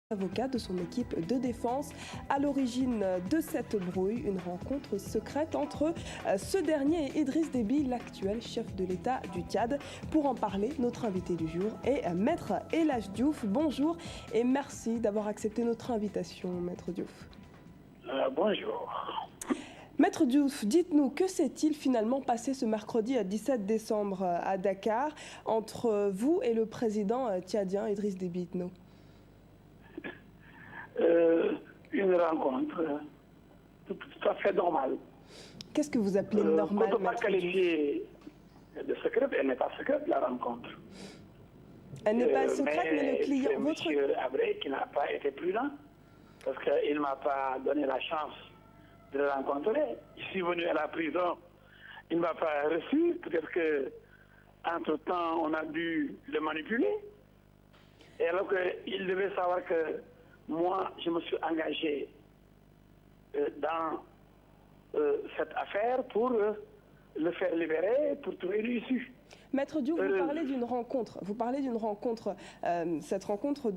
Avocat de son équipe de défense. À l'origine de cette brouille, une rencontre secrète entre ce dernier et Idriss Déby, l'actuel chef de l'État du Tchad. Pour en parler, notre invité du jour est Maître El Hadj Diouf. Bonjour et merci d'avoir accepté notre invitation, Maître Diouf. Bonjour. Maître Diouf, dites-nous, que s'est-il finalement passé ce mercredi 17 décembre à Dakar entre vous et le président tchadien Idriss Déby Itno? Une rencontre tout à fait normale. Qu'est-ce que vous appelez normal? On ne peut pas qualifier de secrète, elle n'est pas secrète, la rencontre. Elle n'est pas secrète, mais le client... C'est M. Habré qui n'a pas été prudent, parce qu'il ne m'a pas donné la chance de le rencontrer. Je suis venu à la prison, il ne m'a pas reçu, peut-être qu'entre-temps, on a dû le manipuler. Et alors qu'il devait savoir que moi, je me suis engagé dans cette affaire pour le faire libérer, pour trouver une issue. Maître Diouf, vous parlez d'une rencontre. Vous parlez d'une rencontre, cette rencontre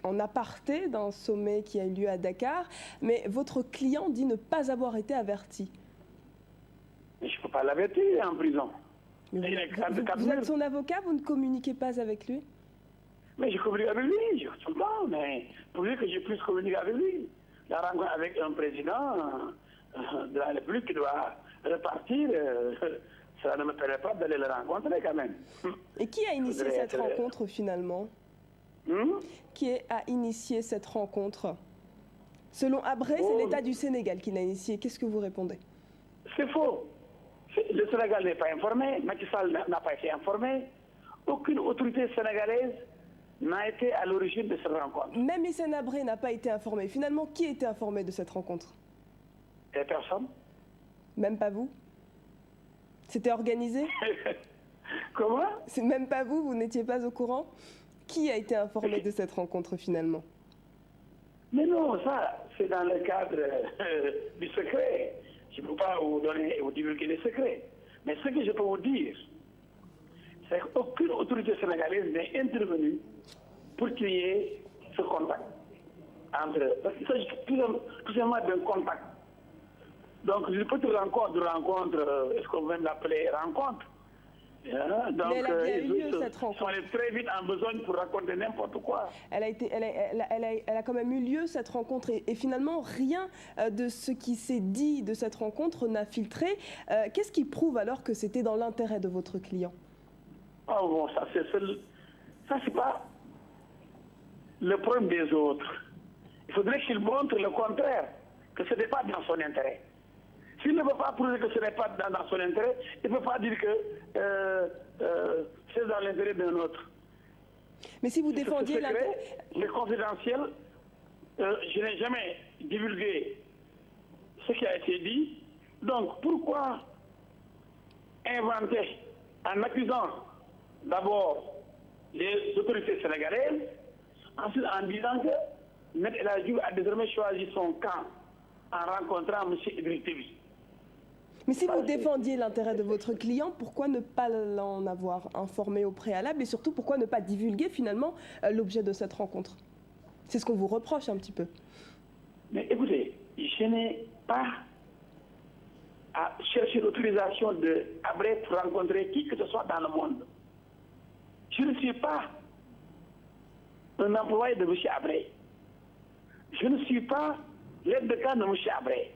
en aparté d'un sommet qui a eu lieu à Dakar, mais votre client dit ne pas avoir été averti. Mais je ne peux pas l'avertir en prison. Vous êtes son avocat, vous ne communiquez pas avec lui? Mais je communique avec lui, tout le temps, mais pour dire que je puisse communiquer avec lui. La rencontre avec un président de la République qui doit repartir, ça ne me permet pas d'aller le rencontrer quand même. Et qui a initié cette rencontre finalement? Qui a initié cette rencontre? Selon Habré, c'est l'État du Sénégal qui l'a initié. Qu'est-ce que vous répondez? C'est faux. Le Sénégal n'est pas informé, Macky Sall n'a pas été informé. Aucune autorité sénégalaise n'a été à l'origine de cette rencontre. Même Hissène Habré n'a pas été informé. Finalement, qui était informé de cette rencontre? Et personne. Même pas vous? C'était organisé? Comment? C'est même pas vous, vous n'étiez pas au courant? Qui a été informé de cette rencontre finalement? Mais non, ça, c'est dans le cadre du secret. Je ne peux pas vous donner, vous divulguer les secrets. Mais ce que je peux vous dire, c'est qu'aucune autorité sénégalaise n'est intervenue pour qu'il y ait ce contact. Parce qu'il s'agit tout simplement d'un contact. Donc, une petite rencontre, est-ce qu'on veut l'appeler rencontre? Donc, mais elle a bien eu lieu, cette rencontre. Ils sont allés très vite en besogne pour raconter n'importe quoi. Elle a quand même eu lieu, cette rencontre, et finalement, rien de ce qui s'est dit de cette rencontre n'a filtré. Qu'est-ce qui prouve alors que c'était dans l'intérêt de votre client? Oh bon, ça c'est pas le problème des autres. Il faudrait qu'il montre le contraire, que ce n'est pas dans son intérêt. S'il ne veut pas prouver que ce n'est pas dans son intérêt, il ne peut pas dire que c'est dans l'intérêt d'un autre. Mais si vous défendiez l'intérêt... C'est confidentiel. Je n'ai jamais divulgué ce qui a été dit. Donc pourquoi inventer en accusant d'abord les autorités sénégalaises, ensuite en disant que M. El Hadj Diouf a désormais choisi son camp en rencontrant M. Idriss Déby. Mais si vous défendiez l'intérêt de votre client, pourquoi ne pas l'en avoir informé au préalable et surtout pourquoi ne pas divulguer finalement l'objet de cette rencontre? C'est ce qu'on vous reproche un petit peu. Mais écoutez, je n'ai pas à chercher l'autorisation de Habré pour rencontrer qui que ce soit dans le monde. Je ne suis pas un employé de M. Habré. Je ne suis pas l'aide de camp de M. Habré.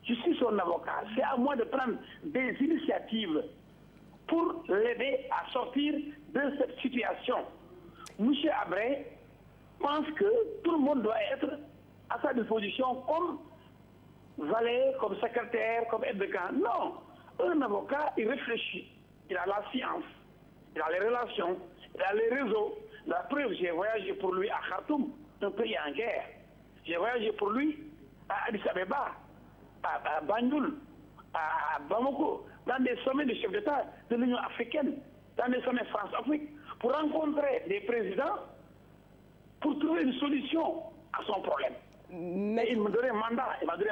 Je suis son avocat. C'est à moi de prendre des initiatives pour l'aider à sortir de cette situation. M. Habré pense que tout le monde doit être à sa disposition comme valet, comme secrétaire, comme aide de camp. Non, un avocat, il réfléchit. Il a la science, il a les relations, il a les réseaux. La preuve, j'ai voyagé pour lui à Khartoum, un pays en guerre. J'ai voyagé pour lui à Addis Abeba, à Banjul, à Bamako, dans des sommets de chefs d'État de l'Union africaine, dans des sommets France-Afrique, pour rencontrer des présidents, pour trouver une solution à son problème. Mais il m'a donné un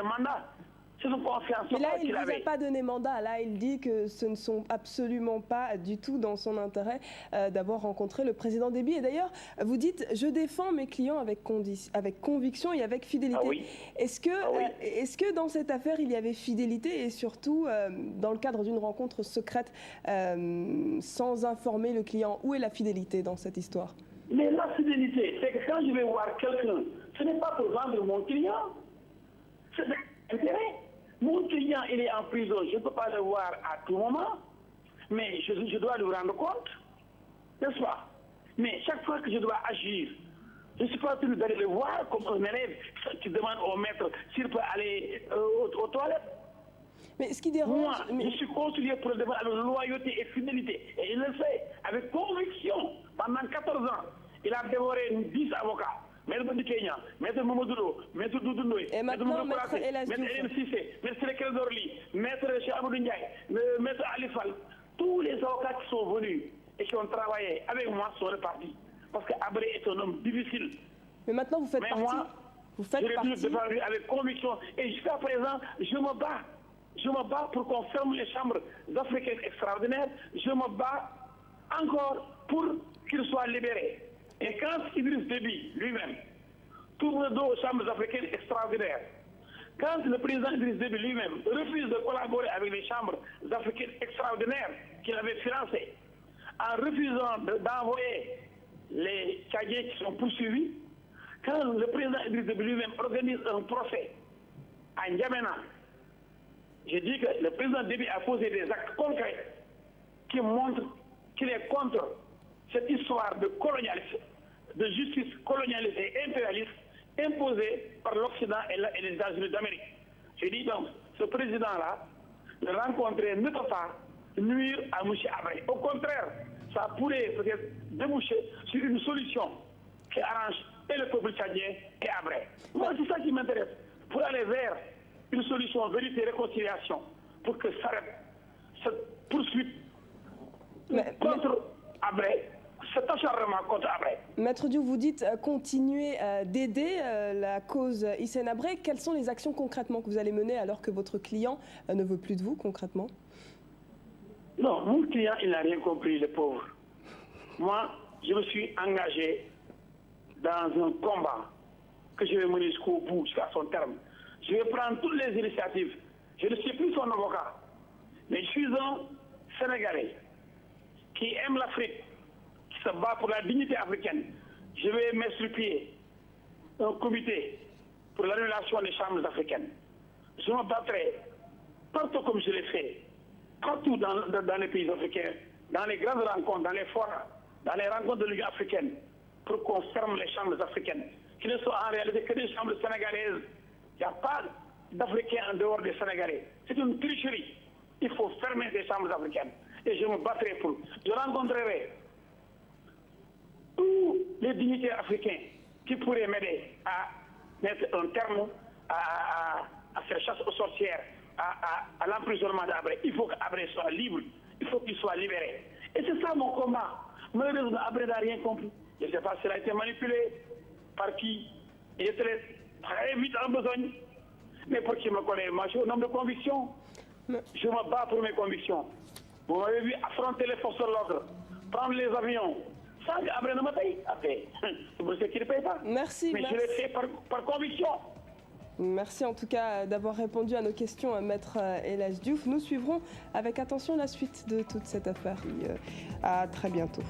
mandat, C'est une confiance Mais là, il qu'il ne vous a avait. pas donné mandat. Là, il dit que ce ne sont absolument pas du tout dans son intérêt d'avoir rencontré le président Déby. Et d'ailleurs, vous dites, je défends mes clients avec conviction et avec fidélité. Ah oui. Est-ce que dans cette affaire, il y avait fidélité et surtout, dans le cadre d'une rencontre secrète, sans informer le client, où est la fidélité dans cette histoire? Mais la fidélité, c'est que quand je vais voir quelqu'un, ce n'est pas pour vendre mon client. C'est l'intérêt. Mon client, il est en prison, je ne peux pas le voir à tout moment, mais je dois lui rendre compte, n'est-ce pas? Mais chaque fois que je dois agir, je ne suis pas tenu d'aller le voir comme un élève qui demande au maître s'il peut aller aux toilettes. Mais ce qui dérange... Moi, je suis conseiller pour le débat avec loyauté et fidélité. Et il le fait avec conviction. Pendant 14 ans, il a dévoré 10 avocats. Maître Bandi Kenya, Maître Mamadou, Maître Doudou Ndoye, et maintenant, Maître Elas Maître Diouf. Hélène Cissé, Maître Sélékel Dorli, Maître Cheikh Amadou Ndiaye, Maître Ali Fall, tous les avocats qui sont venus et qui ont travaillé avec moi sont repartis. Parce qu'Abré est un homme difficile. Mais maintenant, vous faites Mais partie... moi, vous faites je l'ai partie... toujours défendu avec conviction. Et jusqu'à présent, je me bats. Je me bats pour qu'on ferme les chambres africaines extraordinaires. Je me bats encore pour qu'il soit libéré. Et quand Idriss Déby lui-même tourne le dos aux chambres africaines extraordinaires, quand le président Idriss Déby lui-même refuse de collaborer avec les chambres africaines extraordinaires qu'il avait financées, en refusant d'envoyer les Tchadiens qui sont poursuivis, quand le président Idriss Déby lui-même organise un procès à N'Djamena, je dis que le président Déby a posé des actes concrets qui montrent qu'il est contre cette histoire de colonialisme, de justice colonialiste et impérialiste imposée par l'Occident et les États-Unis d'Amérique. Je dis donc, ce président-là, le rencontrer ne peut pas nuire à M. Abré. Au contraire, ça pourrait peut-être déboucher sur une solution qui arrange et le peuple tchadien et Abré. Moi, c'est ça qui m'intéresse, pour aller vers une solution vérité et réconciliation, pour que s'arrête cette poursuite contre Abré, cet acharnement contre Abré. Maître Diouf, vous dites continuer d'aider la cause Hissène Habré. Quelles sont les actions concrètement que vous allez mener alors que votre client ne veut plus de vous concrètement? Non, mon client, il n'a rien compris, le pauvre. Moi, je me suis engagé dans un combat que je vais mener jusqu'au bout, jusqu'à son terme. Je vais prendre toutes les initiatives. Je ne suis plus son avocat, mais je suis un Sénégalais qui aime l'Afrique, qui se bat pour la dignité africaine. Je vais mettre sur pied un comité pour l'annulation des chambres africaines. Je me battrai partout comme je l'ai fait, partout dans les pays africains, dans les grandes rencontres, dans les forats, dans les rencontres de l'Union africaine, pour qu'on ferme les chambres africaines, qui ne soient en réalité que des chambres sénégalaises. Il n'y a pas d'Africains en dehors des Sénégalais. C'est une tricherie. Il faut fermer ces chambres africaines. Et je me battrai pour. Je rencontrerai tous les dignitaires africains qui pourraient m'aider à mettre un terme à cette chasse aux sorcières, à l'emprisonnement d'Abré. Il faut qu'Abré soit libre. Il faut qu'il soit libéré. Et c'est ça mon combat. Malheureusement, Abré n'a rien compris. Je ne sais pas s'il a été manipulé, par qui. Il est très vite en besogne. Mais pour qui me connaît, moi je suis un homme de conviction. Je me bats pour mes convictions. Vous m'avez vu affronter les forces de l'ordre, prendre les avions, sans qu'Abré ne me paye. Après, vous savez qu'il ne paye pas. Merci. Mais je l'ai fait par conviction. Merci en tout cas d'avoir répondu à nos questions, Maître Elas Diouf. Nous suivrons avec attention la suite de toute cette affaire. À très bientôt.